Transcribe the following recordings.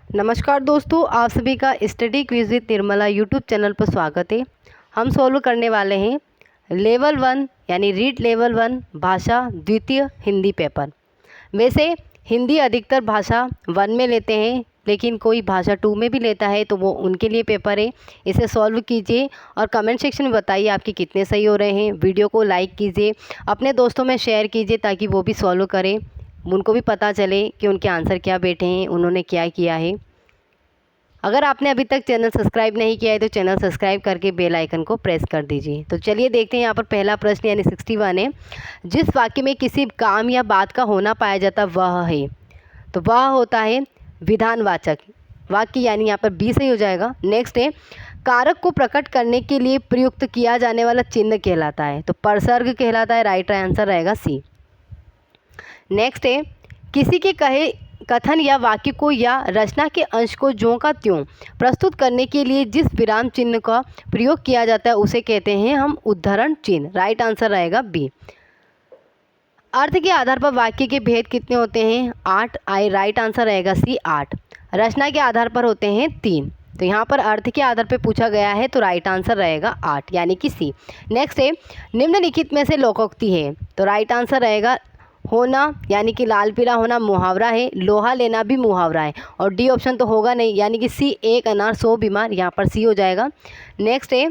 नमस्कार दोस्तों, आप सभी का study quiz with Nirmala YouTube channel पर स्वागत है। हम सॉल्व करने वाले हैं लेवल 1 यानी रीड लेवल 1 भाषा द्वितीय हिंदी पेपर। वैसे हिंदी अधिकतर भाषा 1 में लेते हैं, लेकिन कोई भाषा 2 में भी लेता है तो वो उनके लिए पेपर है। इसे सॉल्व कीजिए और कमेंट सेक्शन में बताइए आपके कितने सही हो रहे हैं। वीडियो को लाइक कीजिए, अपने दोस्तों में शेयर कीजिए ताकि वो भी सॉल्व करें, उनको भी पता चले कि उनके आंसर क्या बैठे हैं, उन्होंने क्या किया है। अगर आपने अभी तक चैनल सब्सक्राइब नहीं किया है तो चैनल सब्सक्राइब करके बेल आइकन को प्रेस कर दीजिए। तो चलिए देखते हैं यहाँ पर पहला प्रश्न यानी 61 है। जिस वाक्य में किसी काम या बात का होना पाया जाता वह है, तो वह होता है विधानवाचक वाक्य, यानी यहाँ पर बी सही हो जाएगा। नेक्स्ट है कारक को प्रकट करने के लिए प्रयुक्त किया जाने वाला चिन्ह कहलाता है, तो परसर्ग कहलाता है। राइट आंसर रहेगा सी। नेक्स्ट है किसी के कहे कथन या वाक्य को या रचना के अंश को ज्यों का त्यों प्रस्तुत करने के लिए जिस विराम चिन्ह का प्रयोग किया जाता है उसे कहते हैं हम उद्धरण चिन्ह। राइट आंसर रहेगा बी। अर्थ के आधार पर वाक्य के भेद कितने होते हैं? 8। राइट आंसर रहेगा सी 8। रचना के आधार पर होते हैं 3। तो यहाँ पर अर्थ के आधार पर पूछा गया है तो राइट आंसर रहेगा 8 यानी कि सी। नेक्स्ट है निम्नलिखित में से लोकोक्ति है, तो राइट आंसर रहेगा होना, यानी कि लाल पीला होना मुहावरा है। लोहा लेना भी मुहावरा है। और डी ऑप्शन तो होगा नहीं, यानी कि सी एक अनार 100 बीमार, यहाँ पर सी हो जाएगा। नेक्स्ट है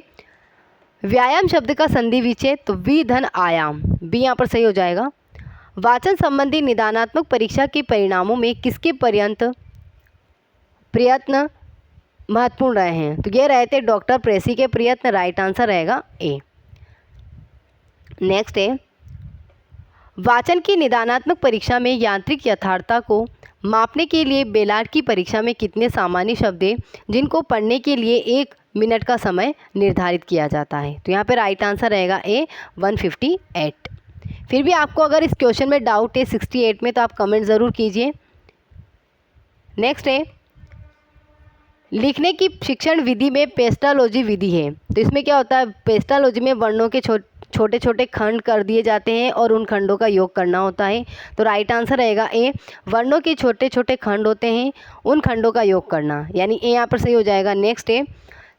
व्यायाम शब्द का संधि विच्छेद, तो वी धन आयाम, बी यहाँ पर सही हो जाएगा। वाचन संबंधी निदानात्मक परीक्षा के परिणामों में किसके प्रयत्न महत्वपूर्ण रहे हैं? तो ये रहे थे डॉक्टर प्रेसी के प्रयत्न। राइट आंसर रहेगा ए। नेक्स्ट है वाचन की निदानात्मक परीक्षा में यांत्रिक यथार्थता को मापने के लिए बेलार्ड की परीक्षा में कितने सामान्य शब्द हैं जिनको पढ़ने के लिए 1 मिनट का समय निर्धारित किया जाता है? तो यहाँ पे राइट आंसर रहेगा ए 158। फिर भी आपको अगर इस क्वेश्चन में डाउट है 68 में तो आप कमेंट ज़रूर कीजिए। नेक्स्ट है लिखने की शिक्षण विधि में पेस्टालॉजी विधि है, तो इसमें क्या होता है? पेस्टालॉजी में वर्णों के छोटे छोटे खंड कर दिए जाते हैं और उन खंडों का योग करना होता है। तो राइट आंसर रहेगा ए वर्णों के छोटे छोटे खंड होते हैं, उन खंडों का योग करना, यानी ए यहाँ पर सही हो जाएगा। नेक्स्ट है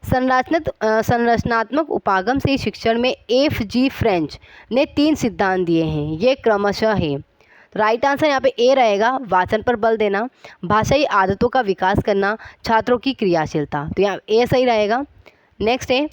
संरचनात्मक उपागम से शिक्षण में F.G. फ्रेंच ने 3 सिद्धांत दिए हैं, ये क्रमशः है। राइट आंसर यहाँ पे ए रहेगा वाचन पर बल देना, भाषाई आदतों का विकास करना, छात्रों की क्रियाशीलता, तो यहाँ ए सही रहेगा। नेक्स्ट है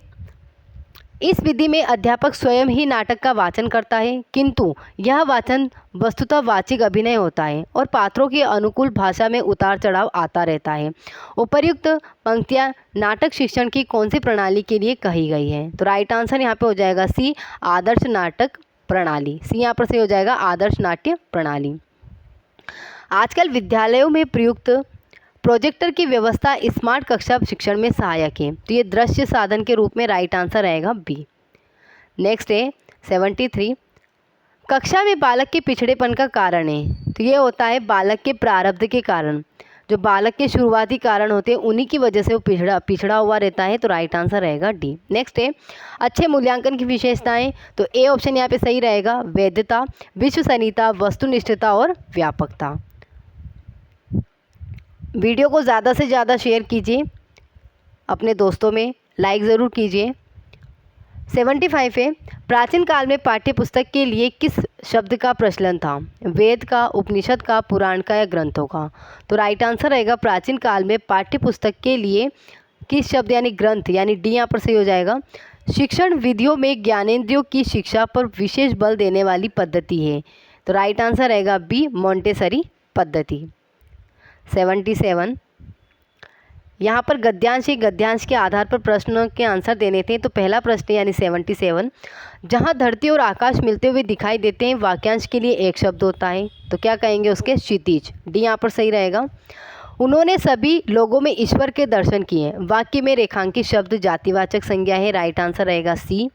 इस विधि में अध्यापक स्वयं ही नाटक का वाचन करता है, किंतु यह वाचन वस्तुतः वाचिक अभिनय होता है और पात्रों के अनुकूल भाषा में उतार चढ़ाव आता रहता है। उपर्युक्त पंक्तियाँ नाटक शिक्षण की कौन सी प्रणाली के लिए कही गई है? तो राइट आंसर यहाँ पे हो जाएगा सी आदर्श नाटक प्रणाली, सी यहाँ पर से हो जाएगा आदर्श नाट्य प्रणाली। आजकल विद्यालयों में प्रयुक्त प्रोजेक्टर की व्यवस्था स्मार्ट कक्षा शिक्षण में सहायक है, तो ये दृश्य साधन के रूप में। राइट आंसर रहेगा बी। नेक्स्ट है 73 कक्षा में बालक के पिछड़ेपन का कारण है, तो ये होता है बालक के प्रारब्ध के कारण। जो बालक के शुरुआती कारण होते हैं उन्हीं की वजह से वो पिछड़ा हुआ रहता है, तो राइट आंसर रहेगा डी। नेक्स्ट है अच्छे मूल्यांकन की विशेषताएं, तो ए ऑप्शन यहाँ पे सही रहेगा वैधता, विश्वसनीयता, वस्तुनिष्ठता और व्यापकता। वीडियो को ज़्यादा से ज़्यादा शेयर कीजिए अपने दोस्तों में, लाइक ज़रूर कीजिए। 75 है प्राचीन काल में पाठ्य पुस्तक के लिए किस शब्द का प्रचलन था? वेद का, उपनिषद का, पुराण का या ग्रंथों का? तो राइट आंसर रहेगा प्राचीन काल में पाठ्य पुस्तक के लिए किस शब्द यानी ग्रंथ, यानी डी यहाँ पर सही हो जाएगा। शिक्षण विधियों में ज्ञानेंद्रियों की शिक्षा पर विशेष बल देने वाली पद्धति है, तो राइट आंसर रहेगा बी मोंटेसरी पद्धति। 77 यहाँ पर गद्यांश के आधार पर प्रश्नों के आंसर देने थे, तो पहला प्रश्न यानी 77 जहाँ धरती और आकाश मिलते हुए दिखाई देते हैं वाक्यांश के लिए एक शब्द होता है, तो क्या कहेंगे उसके? क्षितिज, डी यहाँ पर सही रहेगा। उन्होंने सभी लोगों में ईश्वर के दर्शन किए, वाक्य में रेखांकित शब्द जातिवाचक संज्ञा है। राइट आंसर रहेगा सी।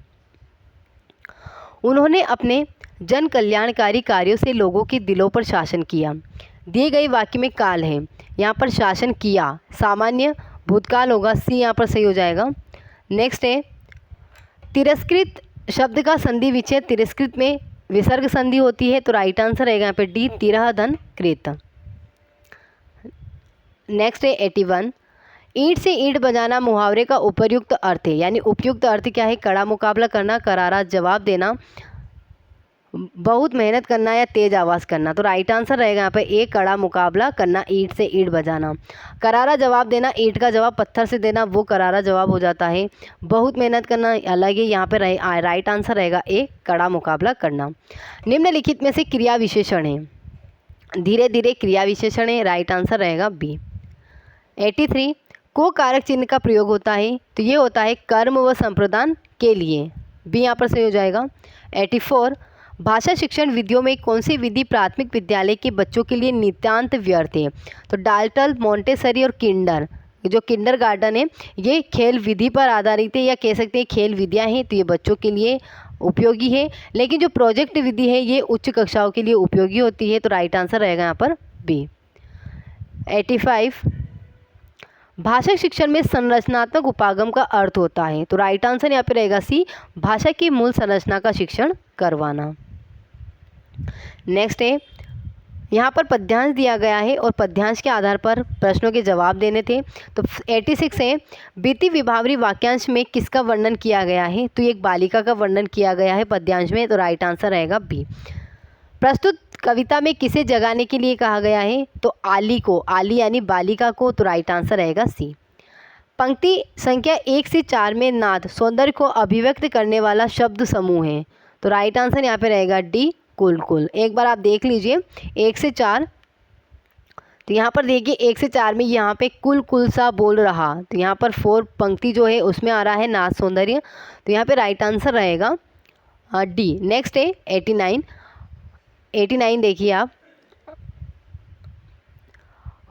उन्होंने अपने जन कल्याणकारी कार्यों से लोगों के दिलों पर शासन किया, दिए गए वाक्य में काल है, यहाँ पर शासन किया सामान्य भूतकाल होगा, सी यहाँ पर सही हो जाएगा। नेक्स्ट है तिरस्कृत शब्द का संधि विच्छेद, तिरस्कृत में विसर्ग संधि होती है, तो राइट आंसर रहेगा यहाँ पे डी तिरह धन कृत। नेक्स्ट है 81, ईंट से ईंट बजाना मुहावरे का उपयुक्त अर्थ है, यानी उपयुक्त अर्थ क्या है? कड़ा मुकाबला करना, करारा जवाब देना, बहुत मेहनत करना या तेज आवाज़ करना। तो राइट आंसर रहेगा यहाँ पे ए, कड़ा मुकाबला करना, ईंट से ईंट बजाना। करारा जवाब देना, ईंट का जवाब पत्थर से देना, वो करारा जवाब हो जाता है। बहुत मेहनत करना अलग है, यहाँ पे राइट आंसर रहेगा ए, कड़ा मुकाबला करना। निम्नलिखित में से क्रिया विशेषण है, धीरे धीरे क्रिया विशेषण है, राइट आंसर रहेगा बी। 83, को कारक चिन्ह का प्रयोग होता है, तो ये होता है कर्म व संप्रदान के लिए, बी यहाँ पर सही हो जाएगा। 84, भाषा शिक्षण विधियों में कौन सी विधि प्राथमिक विद्यालय के बच्चों के लिए नितांत व्यर्थ है? तो डाल्टन, मोंटेसरी और किंडर, जो किंडर गार्डन है ये खेल विधि पर आधारित है, या कह सकते हैं खेल विधियाँ हैं, तो ये बच्चों के लिए उपयोगी है। लेकिन जो प्रोजेक्ट विधि है ये उच्च कक्षाओं के लिए उपयोगी होती है, तो राइट आंसर रहेगा यहाँ पर बी। 85, भाषा शिक्षण में संरचनात्मक उपागम का अर्थ होता है, तो राइट आंसर यहाँ पे रहेगा सी, भाषा की मूल संरचना का शिक्षण करवाना। नेक्स्ट है, यहाँ पर पद्यांश दिया गया है और पद्यांश के आधार पर प्रश्नों के जवाब देने थे। तो 86 है, बीती विभावरी वाक्यांश में किसका वर्णन किया गया है? तो एक बालिका का वर्णन किया गया है पद्यांश में, तो राइट आंसर रहेगा बी। प्रस्तुत कविता में किसे जगाने के लिए कहा गया है? तो आली को, आली यानी बालिका को, तो राइट आंसर रहेगा सी। पंक्ति संख्या 1 से 4 में नाद सौंदर्य को अभिव्यक्त करने वाला शब्द समूह है, तो राइट आंसर यहाँ पे रहेगा डी, कुल कुल। एक बार आप देख लीजिए 1 से 4, तो यहाँ पर देखिए 1 से 4 में यहाँ पे कुल कुल सा बोल रहा, तो यहाँ पर 4 पंक्ति जो है उसमें आ रहा है नाद सौंदर्य, तो यहाँ पे राइट आंसर रहेगा डी। नेक्स्ट है 89, 89 देखिए आप,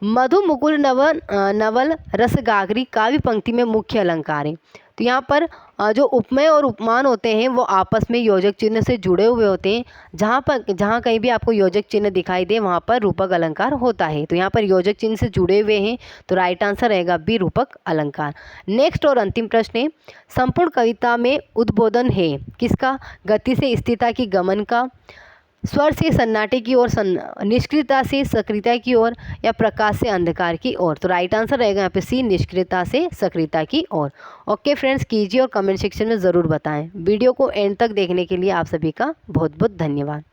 मधु मुकुल नवल रसगागरी काव्य पंक्ति में मुख्य अलंकार है, तो यहाँ पर जो उपमेय और उपमान होते हैं वो आपस में योजक चिन्ह से जुड़े हुए होते हैं। जहाँ कहीं भी आपको योजक चिन्ह दिखाई दे वहाँ पर रूपक अलंकार होता है, तो यहाँ पर योजक चिन्ह से जुड़े हुए हैं, तो राइट आंसर रहेगा बी, रूपक अलंकार। नेक्स्ट और अंतिम प्रश्न है, संपूर्ण कविता में उद्बोधन है किसका? गति से स्थिरता की गमन का, स्वर से सन्नाटे की ओर, निष्क्रियता से सक्रियता की ओर, या प्रकाश से अंधकार की ओर, तो राइट आंसर रहेगा यहाँ पे सी, निष्क्रियता से सक्रियता की ओर। ओके फ्रेंड्स, कीजिए और कमेंट सेक्शन में ज़रूर बताएं। वीडियो को एंड तक देखने के लिए आप सभी का बहुत बहुत धन्यवाद।